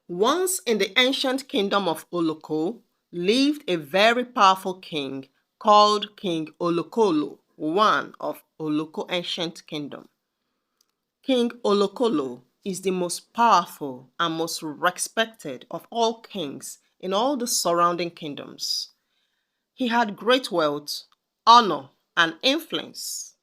Once in the ancient kingdom of Oloko lived a very powerful king called King Olokolo, one of Oloko ancient kingdom. King Olokolo is the most powerful and most respected of all kings in all the surrounding kingdoms. He had great wealth, honor, and influence.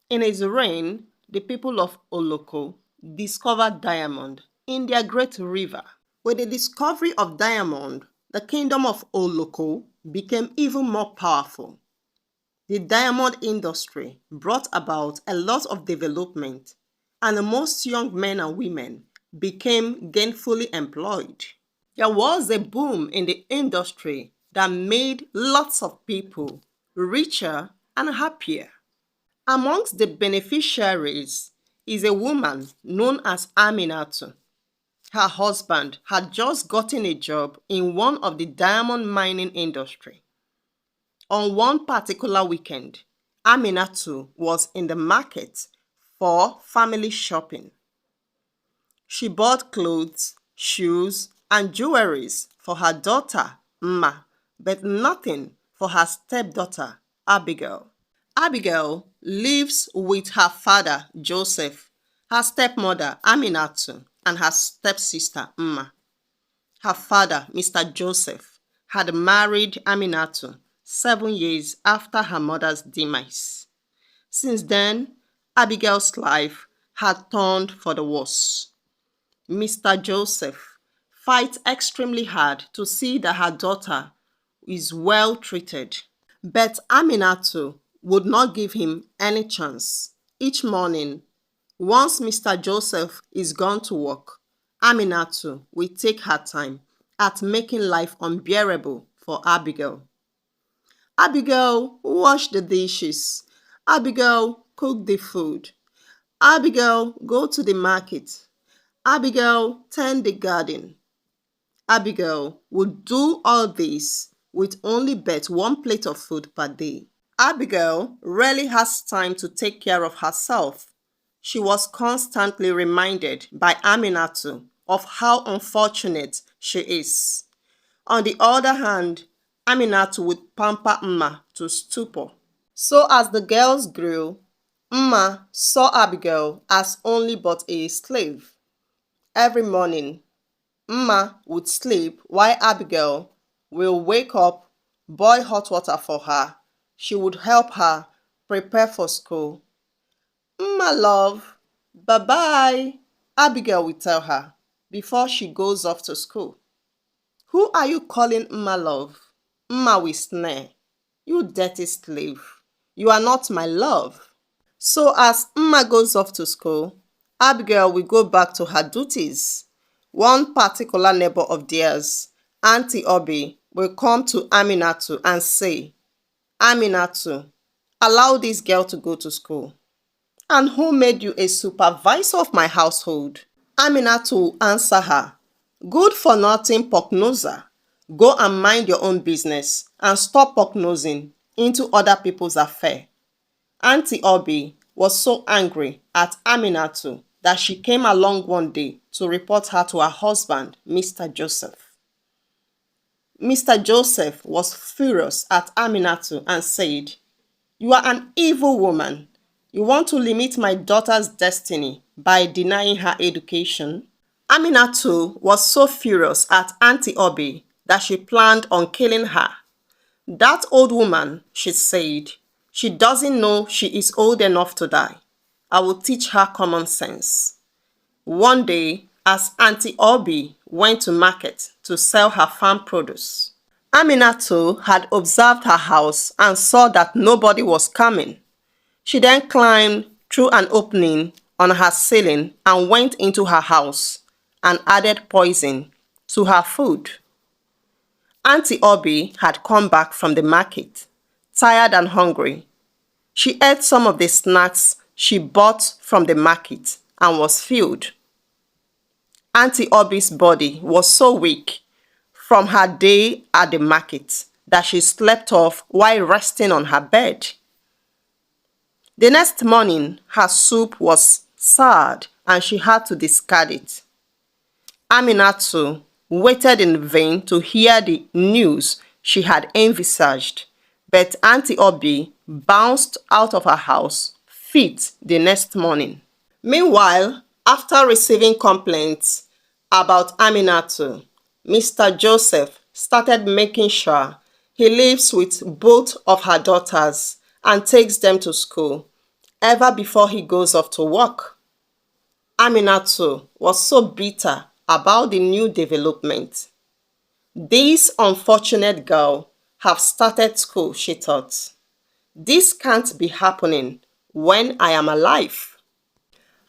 In his reign, the people of Oloko discovered diamond in their great river. With the discovery of diamond, the kingdom of Oloko became even more powerful. The diamond industry brought about a lot of development, and most young men and women became gainfully employed. There was a boom in the industry that made lots of people richer and happier. Amongst the beneficiaries is a woman known as Aminatu. Her husband had just gotten a job in one of the diamond mining industry. On one particular weekend, Aminatu was in the market for family shopping. She bought clothes, shoes, and jewelries for her daughter, Mma, but nothing for her stepdaughter, Abigail. Abigail lives with her father, Joseph, her stepmother, Aminatu, and her stepsister, Mma. Her father, Mr. Joseph, had married Aminatu 7 years after her mother's demise. Since then, Abigail's life had turned for the worse. Mr. Joseph fights extremely hard to see that her daughter is well treated, but Aminatu would not give him any chance. Each morning, once Mr. Joseph is gone to work, Aminatu will take her time at making life unbearable for Abigail. Abigail, wash the dishes. Abigail, cook the food. Abigail, go to the market. Abigail, tend the garden. Abigail would do all this with only but 1 plate of food per day. Abigail rarely has time to take care of herself. She was constantly reminded by Aminatu of how unfortunate she is. On the other hand, Aminatu would pamper Mma to stupor. So as the girls grew, Mma saw Abigail as only but a slave. Every morning, Mma would sleep while Abigail will wake up, boil hot water for her. She would help her prepare for school. Mma love, bye-bye, Abigail will tell her before she goes off to school. Who are you calling Mma love? Mma will snare. You dirty slave. You are not my love. So as Mma goes off to school, Abigail will go back to her duties. One particular neighbor of theirs, Auntie Obi, will come to Aminatu and say, Aminatu, allow this girl to go to school. And who made you a supervisor of my household? Aminatu will answer her, good for nothing pocknoser. Go and mind your own business and stop pocknosing into other people's affairs. Auntie Obi was so angry at Aminatu that she came along one day to report her to her husband, Mr. Joseph. Mr. Joseph was furious at Aminatu and said, you are an evil woman. You want to limit my daughter's destiny by denying her education? Aminatu was so furious at Auntie Obi that she planned on killing her. That old woman, she said, she doesn't know she is old enough to die. I will teach her common sense. One day, as Auntie Obi went to market to sell her farm produce, Aminatu had observed her house and saw that nobody was coming. She then climbed through an opening on her ceiling and went into her house and added poison to her food. Auntie Obi had come back from the market, tired and hungry. She ate some of the snacks she bought from the market and was filled. Auntie Obi's body was so weak from her day at the market that she slept off while resting on her bed. The next morning, her soup was sad and she had to discard it. Aminatu waited in vain to hear the news she had envisaged, but Auntie Obi bounced out of her house fit the next morning. Meanwhile, after receiving complaints about Aminatu, Mr. Joseph started making sure he lives with both of her daughters and takes them to school, ever before he goes off to work. Aminatu was so bitter about the new development. This unfortunate girl have started school, she thought. This can't be happening when I am alive.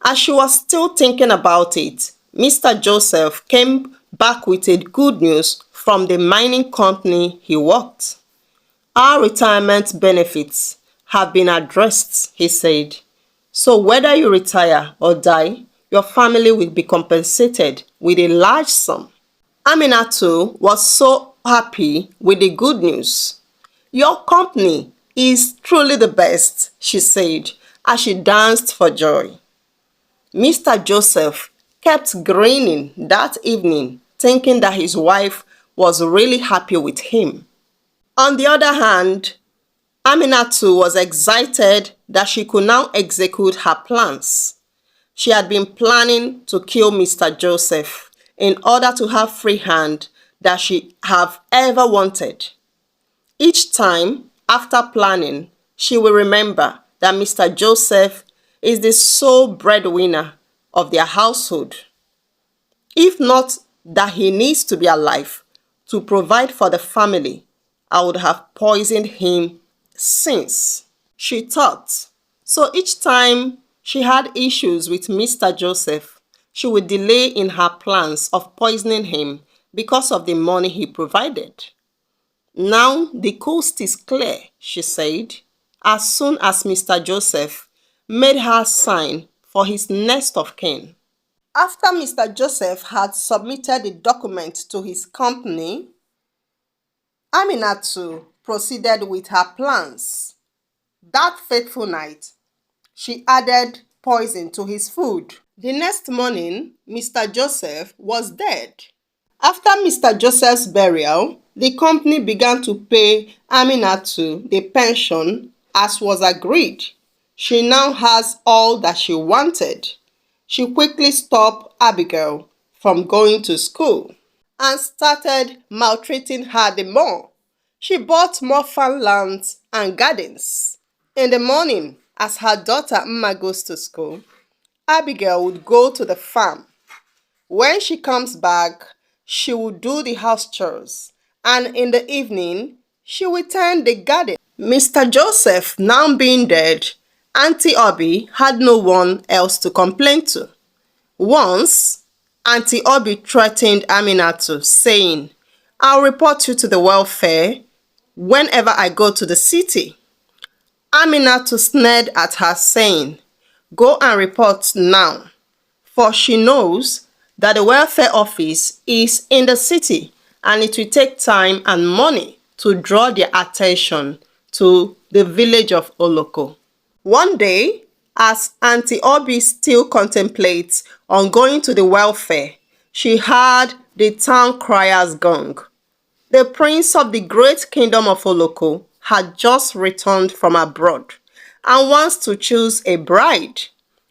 As she was still thinking about it, Mr. Joseph came back with a good news from the mining company he worked. Our retirement benefits have been addressed, he said. So whether you retire or die, your family will be compensated with a large sum. Aminatu was so happy with the good news. Your company is truly the best, she said as she danced for joy. Mr. Joseph kept grinning that evening, thinking that his wife was really happy with him. On the other hand, Aminatu was excited that she could now execute her plans. She had been planning to kill Mr. Joseph in order to have free hand that she have ever wanted. Each time after planning, she will remember that Mr. Joseph is the sole breadwinner of their household. If not that he needs to be alive to provide for the family, I would have poisoned him since, she thought. So each time she had issues with Mr. Joseph, she would delay in her plans of poisoning him because of the money he provided. Now the coast is clear, she said, as soon as Mr. Joseph made her sign for his next of kin. After Mr. Joseph had submitted the document to his company, Aminatu proceeded with her plans. That fateful night, she added poison to his food. The next morning, Mr. Joseph was dead. After Mr. Joseph's burial, the company began to pay Aminatu the pension as was agreed. She now has all that she wanted. She quickly stopped Abigail from going to school and started maltreating her the more. She bought more farmlands and gardens. In the morning, as her daughter Mma goes to school, Abigail would go to the farm. When she comes back, she would do the house chores, and in the evening, she would tend the garden. Mr. Joseph now being dead, Auntie Obi had no one else to complain to. Once, Auntie Obi threatened Aminatu, saying, I'll report you to the welfare whenever I go to the city. Aminatu sneered at her, saying, Go and report now, for she knows that the welfare office is in the city and it will take time and money to draw their attention to the village of Oloko. One day, as Auntie Obi still contemplates on going to the welfare, she heard the town crier's gong. The prince of the great kingdom of Oloko had just returned from abroad and wants to choose a bride.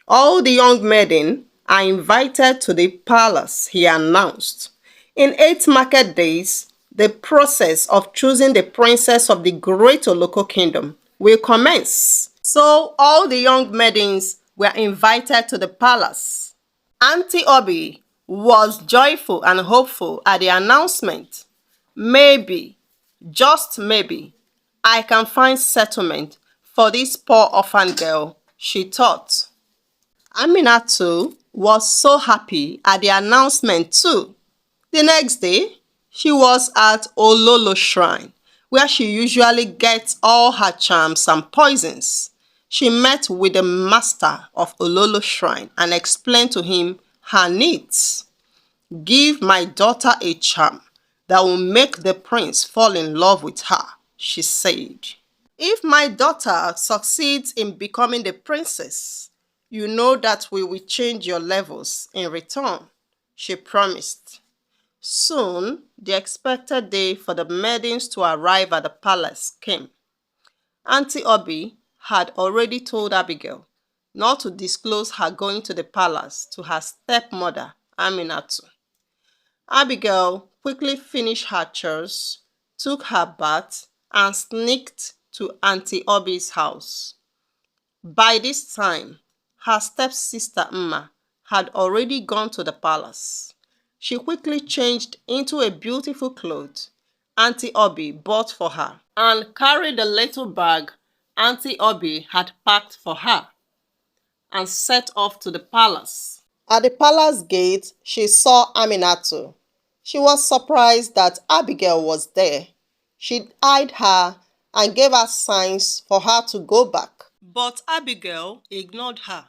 All the young maidens are invited to the palace, he announced. In 8 market days, the process of choosing the princess of the great Oloko kingdom will commence. So all the young maidens were invited to the palace. Auntie Obi was joyful and hopeful at the announcement. Maybe, just maybe, I can find settlement for this poor orphan girl, she thought. Aminatu was so happy at the announcement too. The next day, she was at Ololo shrine, where she usually gets all her charms and poisons. She met with the master of Ololo shrine and explained to him her needs. Give my daughter a charm that will make the prince fall in love with her, she said. If my daughter succeeds in becoming the princess, you know that we will change your levels in return, she promised. Soon, the expected day for the maidens to arrive at the palace came. Auntie Obi had already told Abigail not to disclose her going to the palace to her stepmother, Aminatu. Abigail quickly finished her chores, took her bath, and sneaked to Auntie Obi's house. By this time, her stepsister Mma had already gone to the palace. She quickly changed into a beautiful cloth Auntie Obi bought for her and carried the little bag Auntie Obi had packed for her and set off to the palace. At the palace gate, she saw Aminatu. She was surprised that Abigail was there. She eyed her and gave her signs for her to go back. But Abigail ignored her.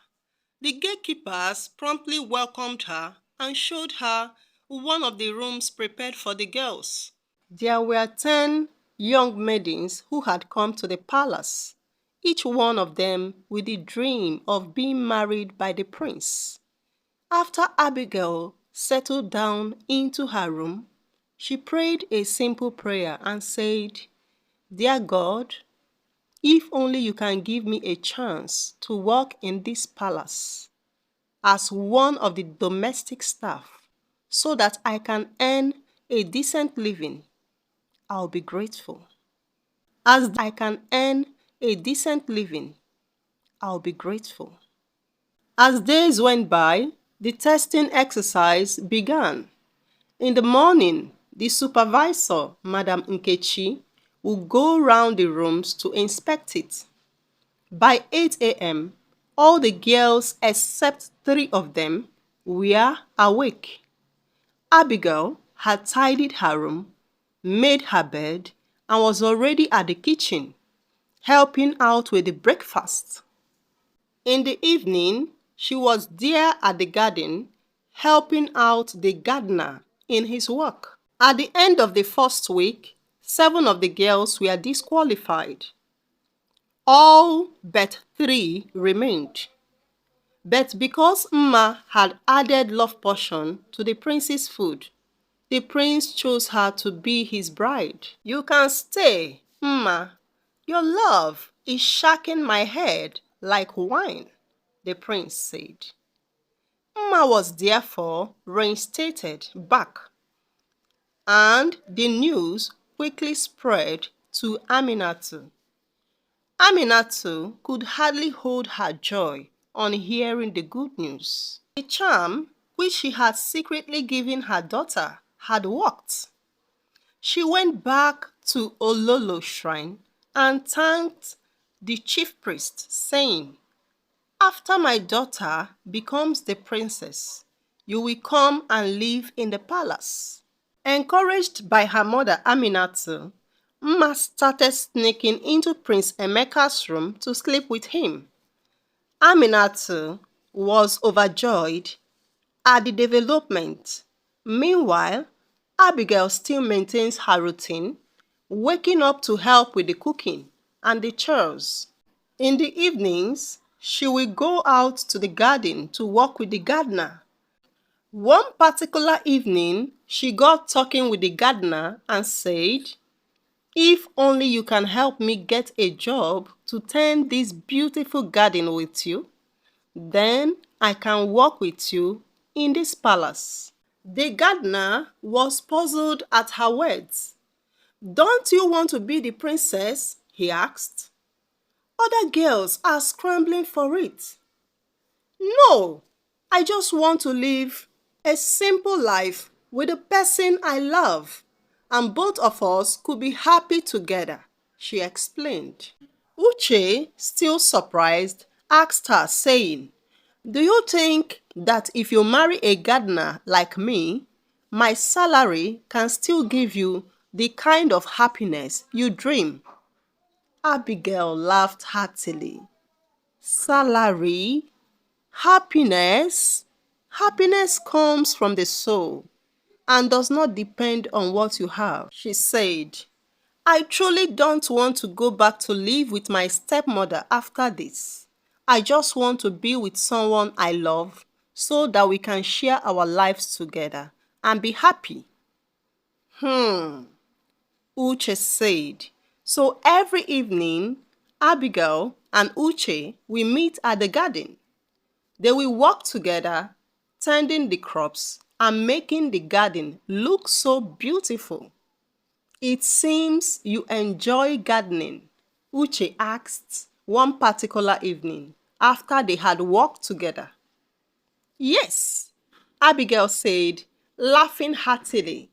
The gatekeepers promptly welcomed her and showed her one of the rooms prepared for the girls. There were 10 young maidens who had come to the palace, each one of them with the dream of being married by the prince. After Abigail settled down into her room, she prayed a simple prayer and said, "Dear God, if only you can give me a chance to work in this palace as one of the domestic staff so that I can earn a decent living, I'll be grateful. As I can earn a decent living, I'll be grateful." As days went by, the testing exercise began. In the morning, the supervisor, Madam Nkechi, would go round the rooms to inspect it. By 8 a.m., all the girls except 3 of them were awake. Abigail had tidied her room, made her bed, and was already at the kitchen, helping out with the breakfast. In the evening, she was there at the garden, helping out the gardener in his work. At the end of the first week, 7 of the girls were disqualified. All but 3 remained. But because Mma had added love portion to the prince's food, the prince chose her to be his bride. "You can stay, Mma. Your love is shaking my head like wine," the prince said. Mma was therefore reinstated back, and the news quickly spread to Aminatu. Aminatu could hardly hold her joy on hearing the good news. The charm which she had secretly given her daughter had worked. She went back to Ololo shrine and thanked the chief priest, saying, "After my daughter becomes the princess, you will come and live in the palace." Encouraged by her mother Aminatu, Mma started sneaking into Prince Emeka's room to sleep with him. Aminatu was overjoyed at the development. Meanwhile, Abigail still maintains her routine, waking up to help with the cooking and the chores. In the evenings, she will go out to the garden to work with the gardener. One particular evening, she got talking with the gardener and said, "If only you can help me get a job to tend this beautiful garden with you, then I can work with you in this palace." The gardener was puzzled at her words. "Don't you want to be the princess?" he asked. "Other girls are scrambling for it." "No, I just want to live a simple life with the person I love, and both of us could be happy together," she explained. Uche, still surprised, asked her, saying, "Do you think that if you marry a gardener like me, my salary can still give you the kind of happiness you dream?" Abigail laughed heartily. "Salary? Happiness? Happiness comes from the soul and does not depend on what you have," she said. "I truly don't want to go back to live with my stepmother after this. I just want to be with someone I love so that we can share our lives together and be happy." Hmm, Uche said. So every evening, Abigail and Uche will meet at the garden. They will work together, tending the crops and making the garden look so beautiful. It seems you enjoy gardening, Uche asked one particular evening after they had worked together. Yes, Abigail said, laughing heartily.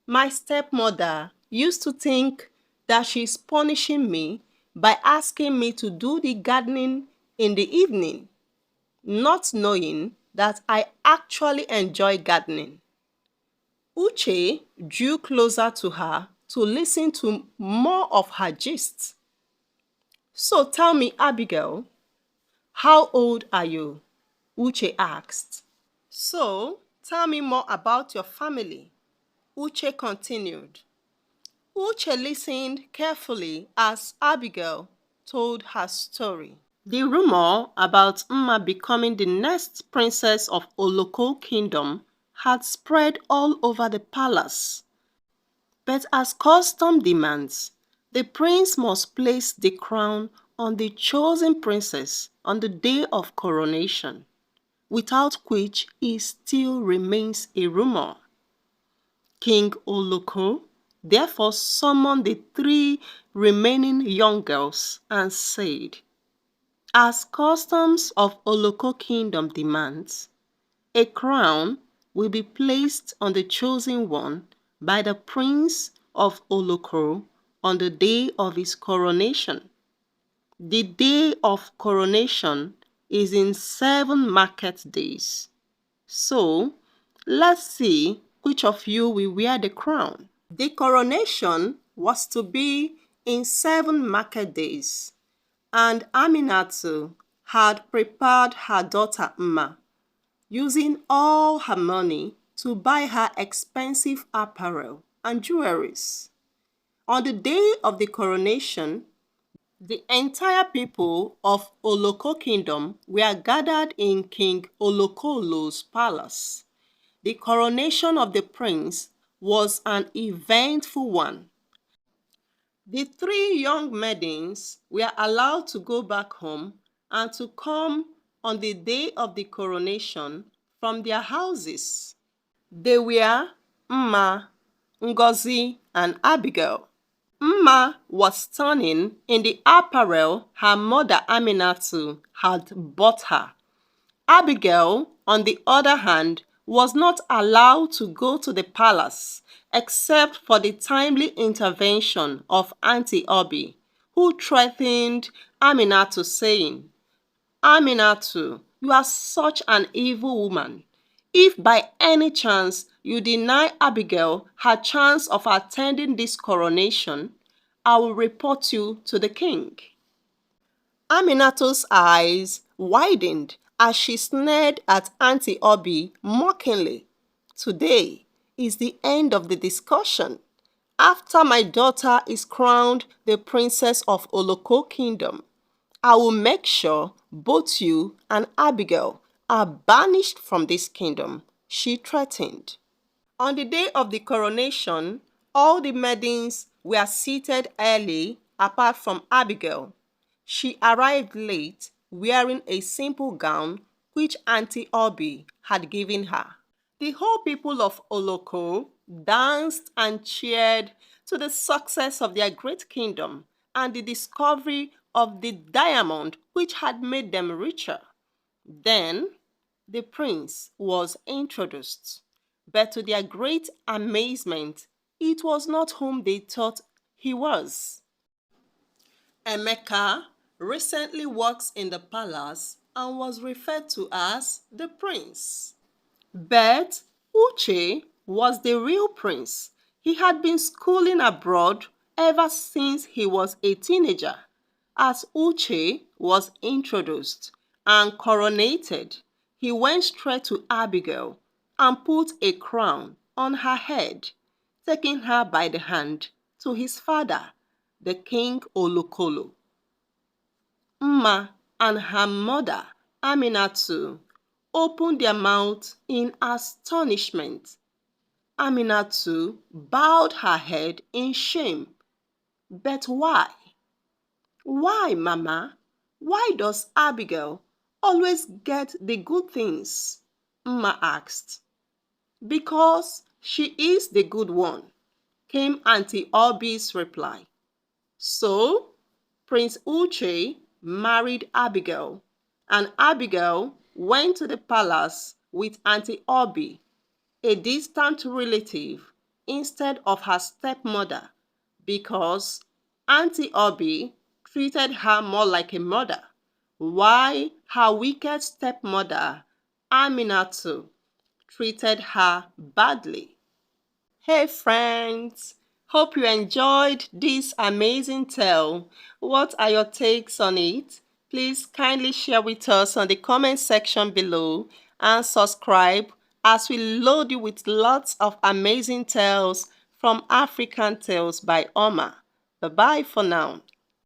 My stepmother used to think that she's punishing me by asking me to do the gardening in the evening, not knowing that I actually enjoy gardening. Uche drew closer to her to listen to more of her gist. So tell me, Abigail, how old are you? Uche asked. So tell me more about your family, Uche continued. Uche listened carefully as Abigail told her story. The rumor about Mma becoming the next princess of Oloko kingdom had spread all over the palace. But as custom demands, the prince must place the crown on the chosen princess on the day of coronation, without which it still remains a rumor. King Oloko therefore summoned the three remaining young girls and said, as customs of Oloko kingdom demands, a crown will be placed on the chosen one by the prince of Oloko on the day of his coronation. The day of coronation is in 7 market days. So, let's see which of you will wear the crown. The coronation was to be in 7 market days, and Aminatu had prepared her daughter Mma, using all her money to buy her expensive apparel and jewelries. On the day of the coronation, the entire people of Oloko Kingdom were gathered in King Olokolo's palace. The coronation of the prince was an eventful one. The three young maidens were allowed to go back home and to come on the day of the coronation from their houses. They were Mma, Ngozi, and Abigail. Mma was stunning in the apparel her mother Aminatu had bought her. Abigail, on the other hand, was not allowed to go to the palace except for the timely intervention of Auntie Obi, who threatened Aminatu, saying, Aminatu, you are such an evil woman. If by any chance you deny Abigail her chance of attending this coronation, I will report you to the king. Aminato's eyes widened as she sneered at Auntie Obi mockingly. Today is the end of the discussion. After my daughter is crowned the princess of Oloko Kingdom, I will make sure both you and Abigail are banished from this kingdom, she threatened. On the day of the coronation, all the maidens were seated early apart from Abigail. She arrived late wearing a simple gown which Auntie Obi had given her. The whole people of Oloko danced and cheered to the success of their great kingdom and the discovery of the diamond which had made them richer. Then the prince was introduced, but to their great amazement, it was not whom they thought he was. Emeka recently works in the palace and was referred to as the prince. But Uche was the real prince. He had been schooling abroad ever since he was a teenager. As Uche was introduced and coronated, he went straight to Abigail and put a crown on her head, taking her by the hand to his father, the king Olokolo. Mma and her mother, Aminatu, opened their mouths in astonishment. Aminatu bowed her head in shame. But why? Why, Mama? Why does Abigail always get the good things? Mma asked. Because she is the good one, came Auntie Obi's reply. So, Prince Uche married Abigail, and Abigail went to the palace with Auntie Obi, a distant relative, instead of her stepmother, because Auntie Obi treated her more like a mother, while her wicked stepmother, Aminatu, treated her badly. Hey friends, hope you enjoyed this amazing tale. What are your takes on it? Please kindly share with us on the comment section below and subscribe as we load you with lots of amazing tales from African Tales by Oma. Bye bye for now.